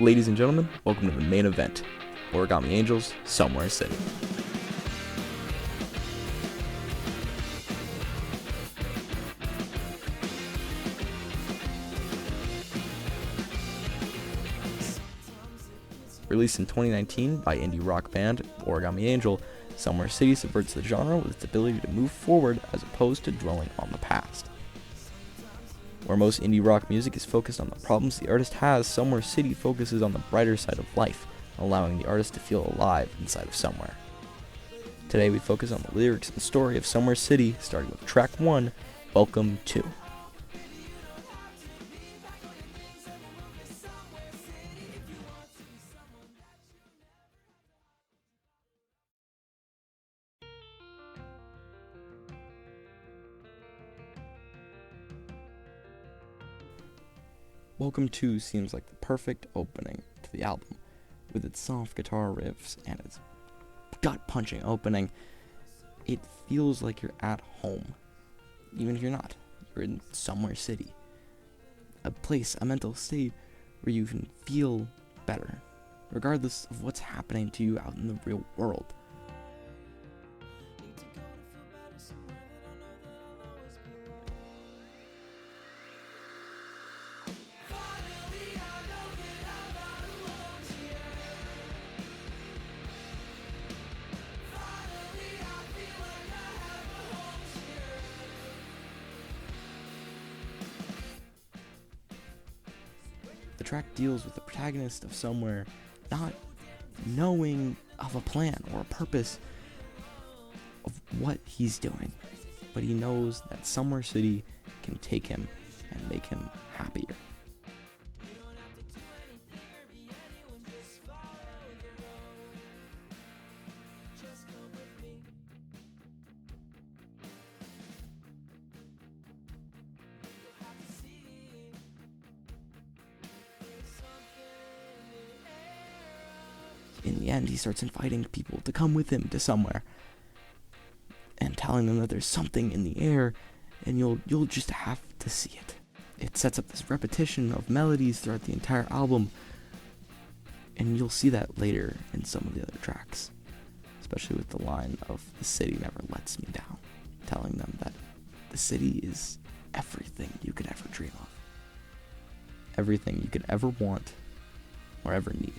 Ladies and gentlemen, welcome to the main event, Origami Angels, Somewhere City. Released in 2019 by indie rock band Origami Angel, Somewhere City subverts the genre with its ability to move forward as opposed to dwelling on the past. Where most indie rock music is focused on the problems the artist has, Somewhere City focuses on the brighter side of life, allowing the artist to feel alive inside of Somewhere. Today we focus on the lyrics and story of Somewhere City, starting with track 1, Welcome To. Welcome To seems like the perfect opening to the album, with its soft guitar riffs and its gut-punching opening. It feels like you're at home, even if you're not. You're in Somewhere City, a place, a mental state where you can feel better, regardless of what's happening to you out in the real world. The track deals with the protagonist of Somewhere not knowing of a plan or a purpose of what he's doing, but he knows that Somewhere City can take him and make him happier. In the end, he starts inviting people to come with him to Somewhere and telling them that there's something in the air and you'll just have to see it. It sets up this repetition of melodies throughout the entire album, and you'll see that later in some of the other tracks, especially with the line of "the city never lets me down," telling them that the city is everything you could ever dream of, everything you could ever want or ever need.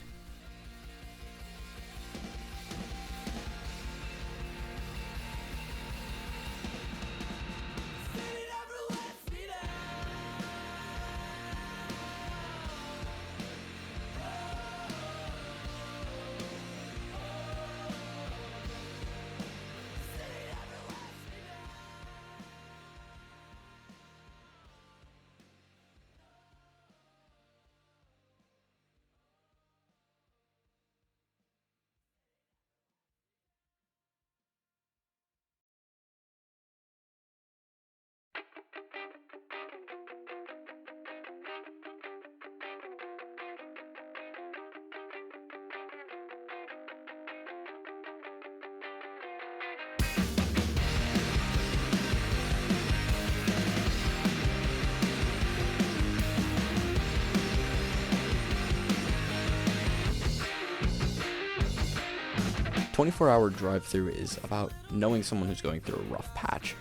A 24-hour drive-through is about knowing someone who's going through a rough patch,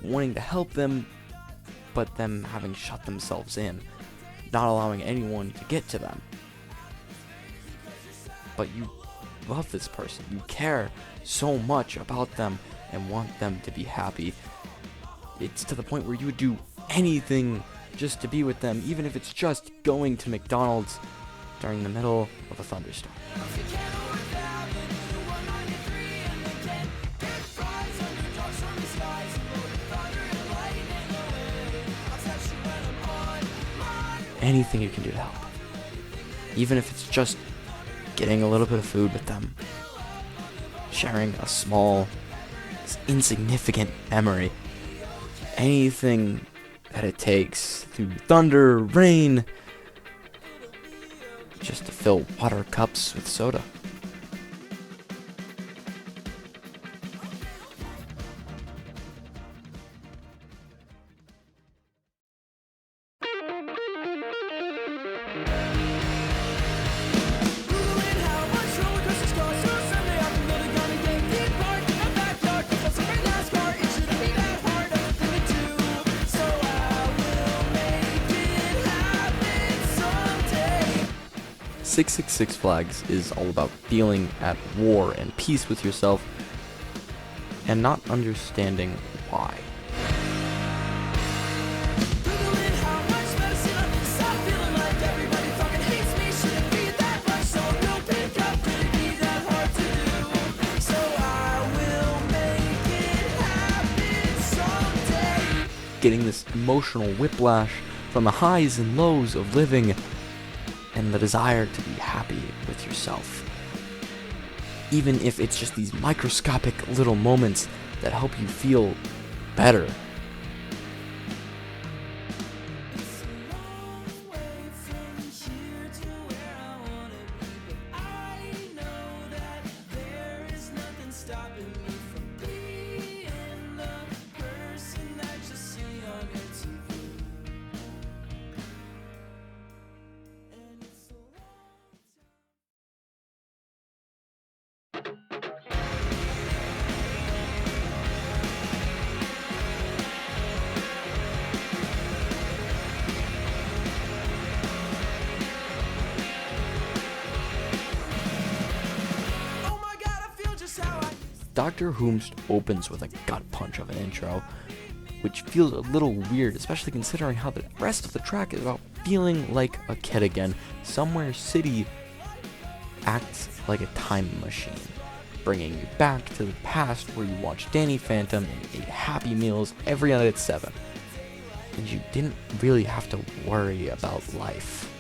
wanting to help them, but them having shut themselves in, not allowing anyone to get to them. But you love this person, you care so much about them and want them to be happy. It's to the point where you would do anything just to be with them, even if it's just going to McDonald's during the middle of a thunderstorm. Anything you can do to help, even if it's just getting a little bit of food with them, sharing a small, insignificant memory, anything that it takes through thunder, rain, just to fill water cups with soda. 666 Flags is all about feeling at war and peace with yourself and not understanding why. Getting this emotional whiplash from the highs and lows of living and the desire to be happy with yourself. Even if it's just these microscopic little moments that help you feel better. Dr. Whomst opens with a gut punch of an intro, which feels a little weird, especially considering how the rest of the track is about feeling like a kid again. Somewhere City acts like a time machine, bringing you back to the past where you watched Danny Phantom and ate Happy Meals every night at 7, and you didn't really have to worry about life.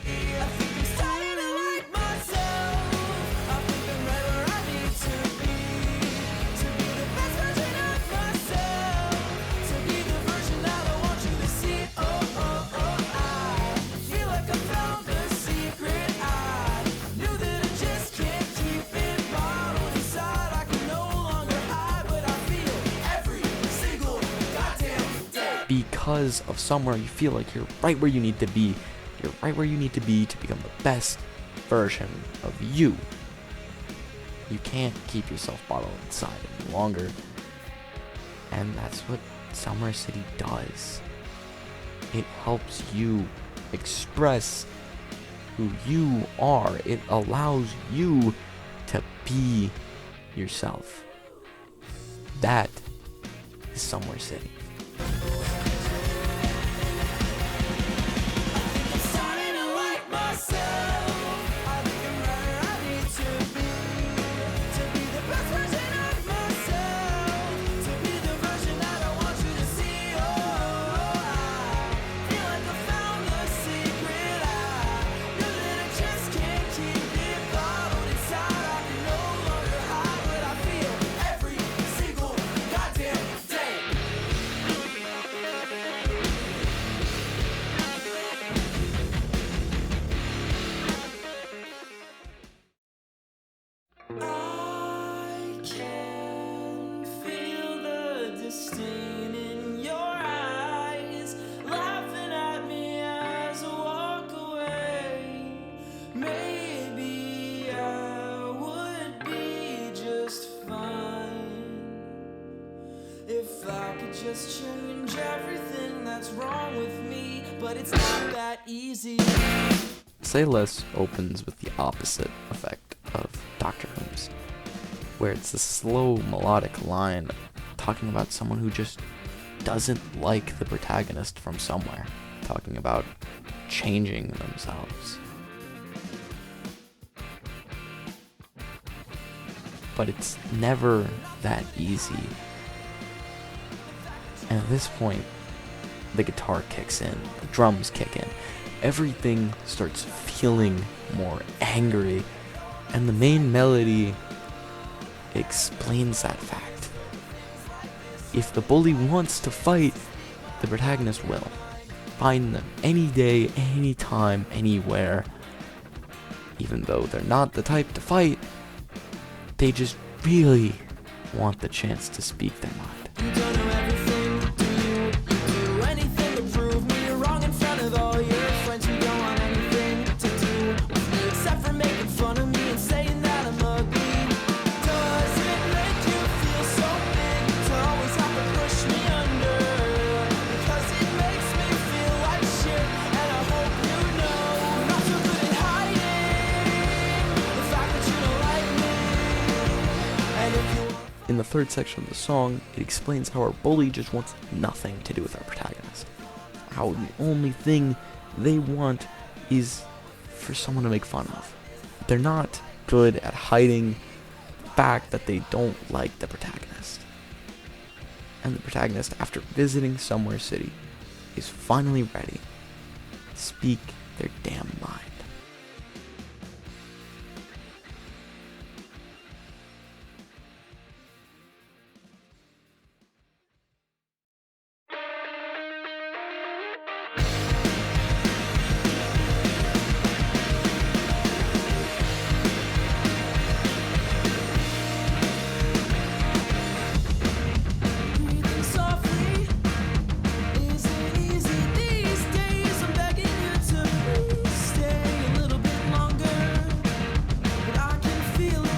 Because of somewhere you feel like you're right where you need to be. You're right where you need to be to become the best version of you. You can't keep yourself bottled inside any longer. And that's what Somewhere City does. It helps you express who you are. It allows you to be yourself. That is Somewhere City. If I could just change everything that's wrong with me, but it's not that easy. Say Less opens with the opposite effect of Dr. Whomst, where it's a slow melodic line talking about someone who just doesn't like the protagonist from somewhere, talking about changing themselves. But it's never that easy. And at this point, the guitar kicks in, the drums kick in, everything starts feeling more angry, and the main melody explains that fact. If the bully wants to fight, the protagonist will. Find them any day, any time, anywhere. Even though they're not the type to fight, they just really want the chance to speak their mind. You don't know everything, do you? You do anything to prove me wrong in front of all your friends. You don't want anything to do with me except for making fun of me and saying that I'm ugly. Does it make you feel so big to always have to push me under? Because it makes me feel like shit, and I hope you know I'm not so good at hiding. third section of the song, it explains how our bully just wants nothing to do with our protagonist. How the only thing they want is for someone to make fun of. They're not good at hiding the fact that they don't like the protagonist. And the protagonist, after visiting Somewhere City, is finally ready to speak their damn mind. Breathing softly isn't easy these days. I'm begging you to please stay a little bit longer. But I can feel it.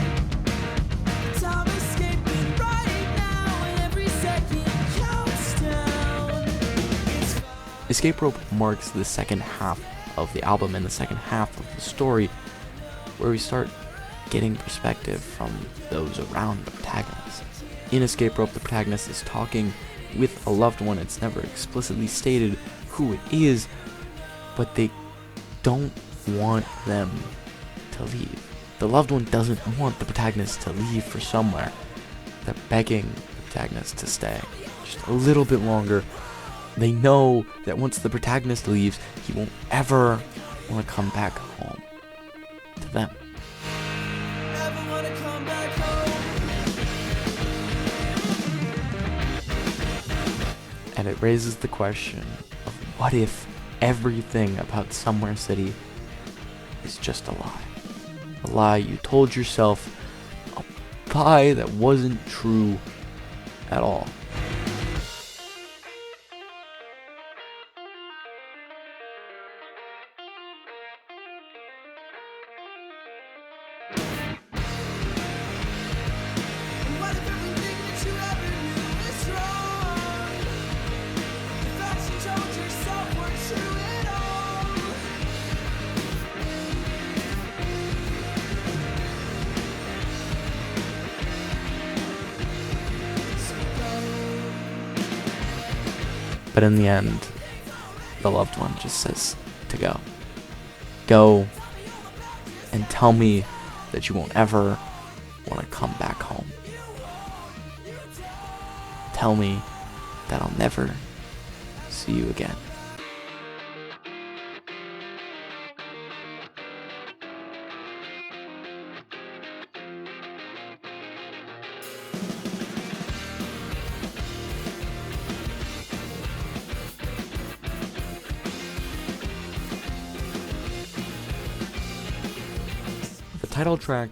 The time escaping right now, and every second counts down. It's Escape Rope marks the second half of the album and the second half of the story, where we start getting perspective from those around the protagonist. In Escape Rope, the protagonist is talking with a loved one. It's never explicitly stated who it is, but they don't want them to leave. The loved one doesn't want the protagonist to leave for somewhere. They're begging the protagonist to stay just a little bit longer. They know that once the protagonist leaves, he won't ever want to come back home to them. never wanna come back home. And it raises the question of what if everything about Somewhere City is just a lie? A lie you told yourself, a lie that wasn't true at all. And what if everything that you ever knew is wrong? The facts you told yourself weren't true at all. So go. But in the end, the loved one just says to go. Go and tell me that you won't ever want to come back home. Tell me that I'll never see you again. The title track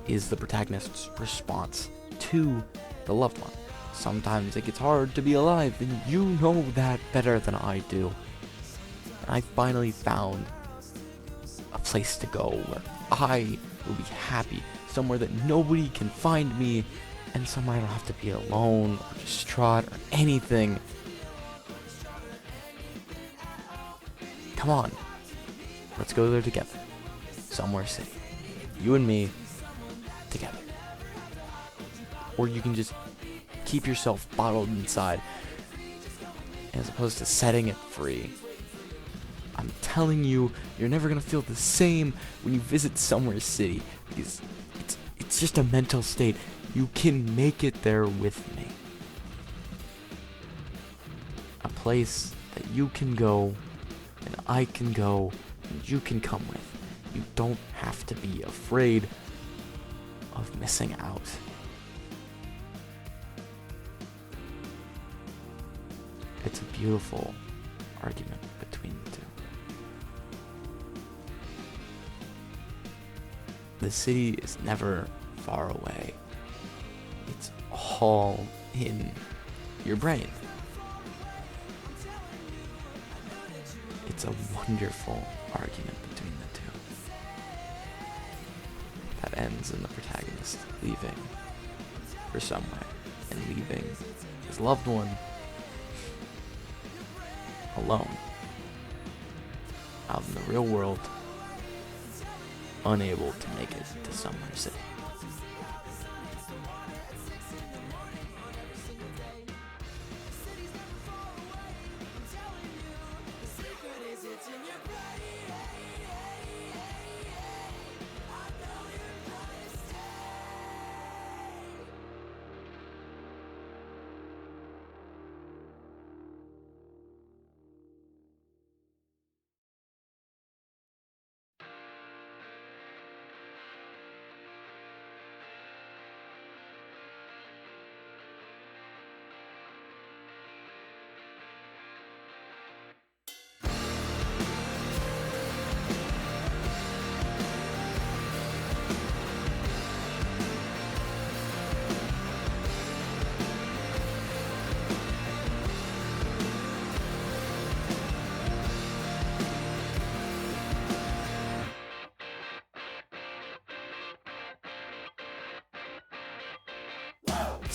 is the protagonist's response to the loved one. Sometimes it gets hard to be alive, and you know that better than I do. And I finally found a place to go where I will be happy, somewhere that nobody can find me, and somewhere I don't have to be alone or distraught or anything. Come on, let's go there together. Somewhere City. You and me, together. Or you can just keep yourself bottled inside as opposed to setting it free. I'm telling you, you're never gonna feel the same when you visit Somewhere City, because it's just a mental state. You can make it there with me. A place that you can go, and I can go, and you can come with. You don't have to be afraid of missing out. It's a beautiful argument between the two. The city is never far away. It's all in your brain. It's a wonderful argument between the two that ends in the protagonist leaving for somewhere and leaving his loved one alone out in the real world, unable to make it to Somewhere City.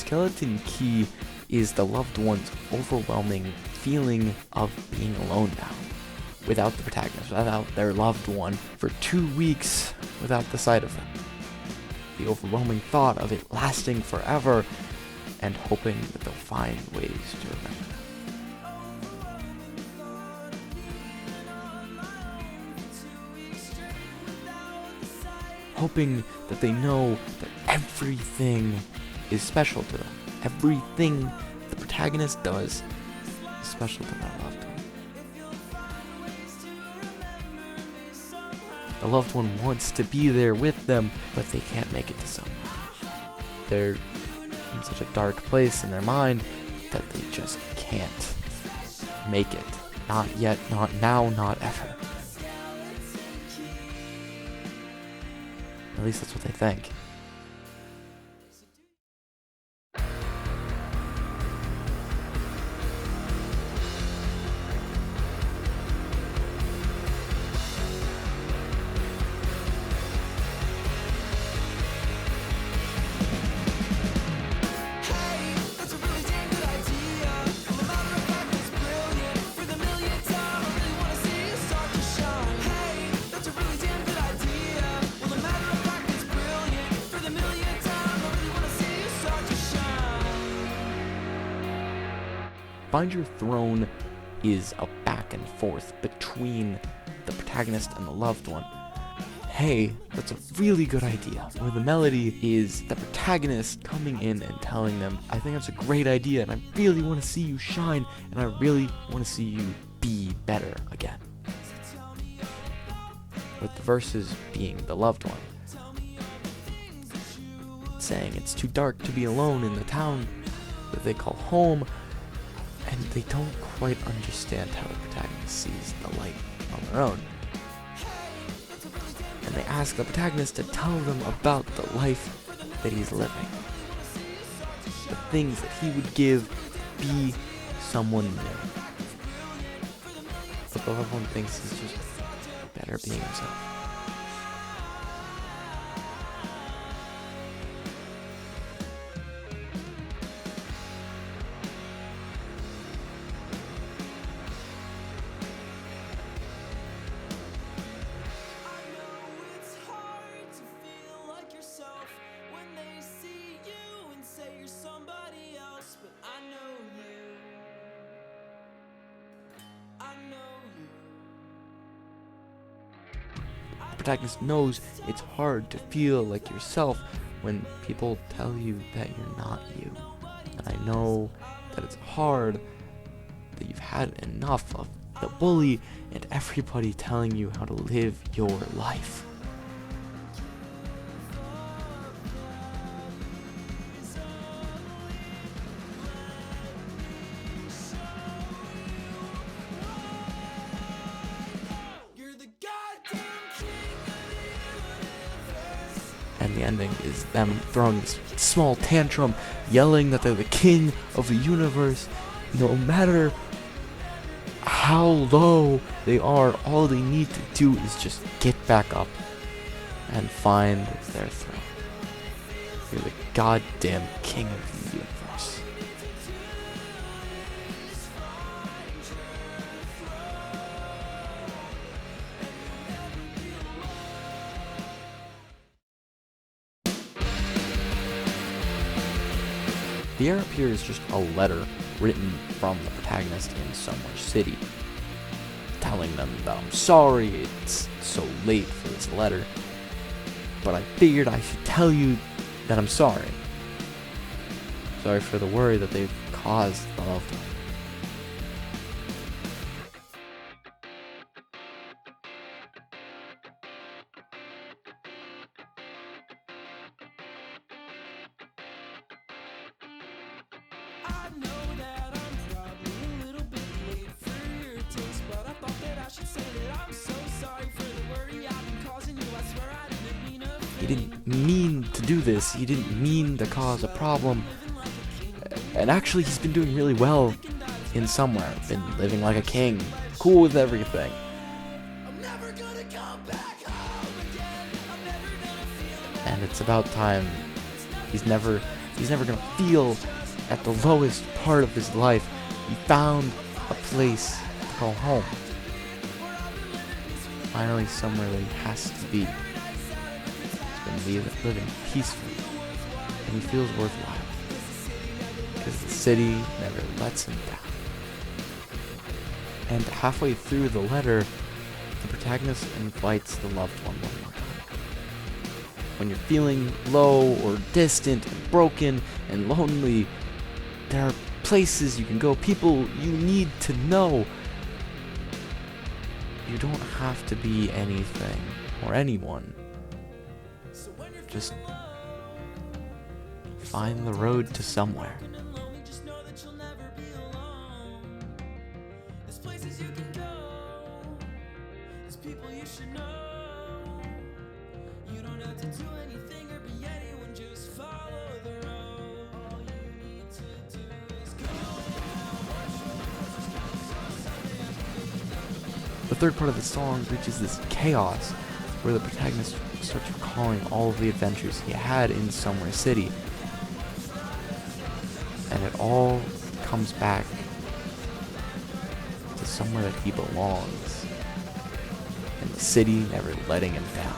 skeleton key is the loved one's overwhelming feeling of being alone now, without the protagonist, without their loved one, for 2 weeks without the sight of them. The overwhelming thought of it lasting forever, and hoping that they'll find ways to remember them. Hoping that they know that everything is special to them. Everything the protagonist does is special to their loved one. The loved one wants to be there with them, but they can't make it to somewhere. They're in such a dark place in their mind that they just can't make it. Not yet, not now, not ever. At least that's what they think. Find Your Throne is a back and forth between the protagonist and the loved one. Hey, that's a really good idea. Where the melody is the protagonist coming in and telling them, I think that's a great idea and I really want to see you shine and I really want to see you be better again. With the verses being the loved one, saying it's too dark to be alone in the town that they call home, and they don't quite understand how the protagonist sees the light on their own. And they ask the protagonist to tell them about the life that he's living. The things that he would give to be someone new. But the loved one thinks he's just better being himself. The protagonist knows it's hard to feel like yourself when people tell you that you're not you. And I know that it's hard, that you've had enough of the bully and everybody telling you how to live your life. And the ending is them throwing this small tantrum, yelling that they're the king of the universe. No matter how low they are, all they need to do is just get back up and find their throne. You're the goddamn king of the universe. The air up here is just a letter written from the protagonist in Somewhere City, telling them that I'm sorry it's so late for this letter, but I figured I should tell you that I'm sorry. Sorry for the worry that they've caused the loved one. I know that I'm probably a little bit late for your taste, but I thought that I should say that I'm so sorry for the worry I've been causing you. I swear I didn't mean a He didn't mean to do this. He didn't mean to cause a problem. And actually, he's been doing really well in Somewhere. Been living like a king. Cool with everything. And it's about time. He's never He's never going to feel at the lowest part of his life. He found a place to call home. Finally, somewhere that he has to be. He's been living peacefully, and he feels worthwhile. Because the city never lets him down. And halfway through the letter, the protagonist invites the loved one more time. When you're feeling low or distant and broken and lonely, there are places you can go, people you need to know. You don't have to be anything or anyone. Just find the road to somewhere. The third part of the song reaches this chaos where the protagonist starts recalling all of the adventures he had in Somewhere City. And it all comes back to somewhere that he belongs. And the city never letting him down.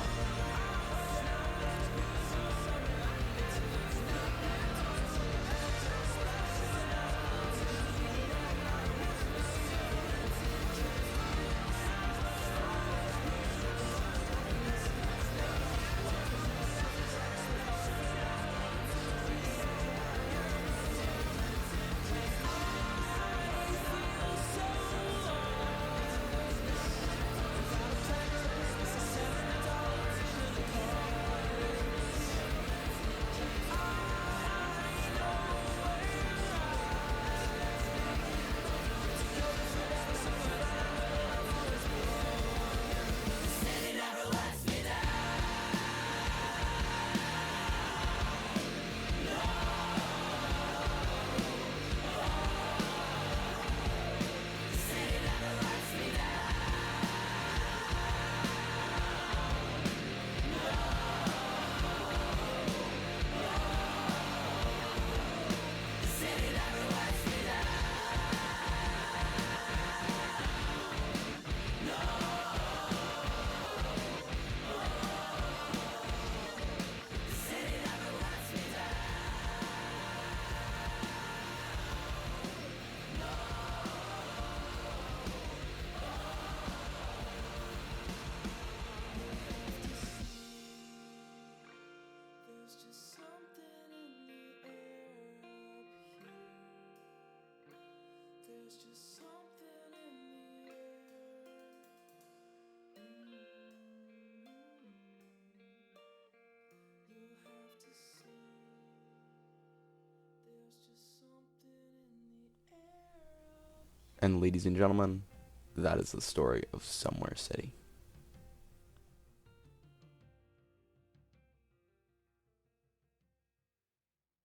And ladies and gentlemen, that is the story of Somewhere City.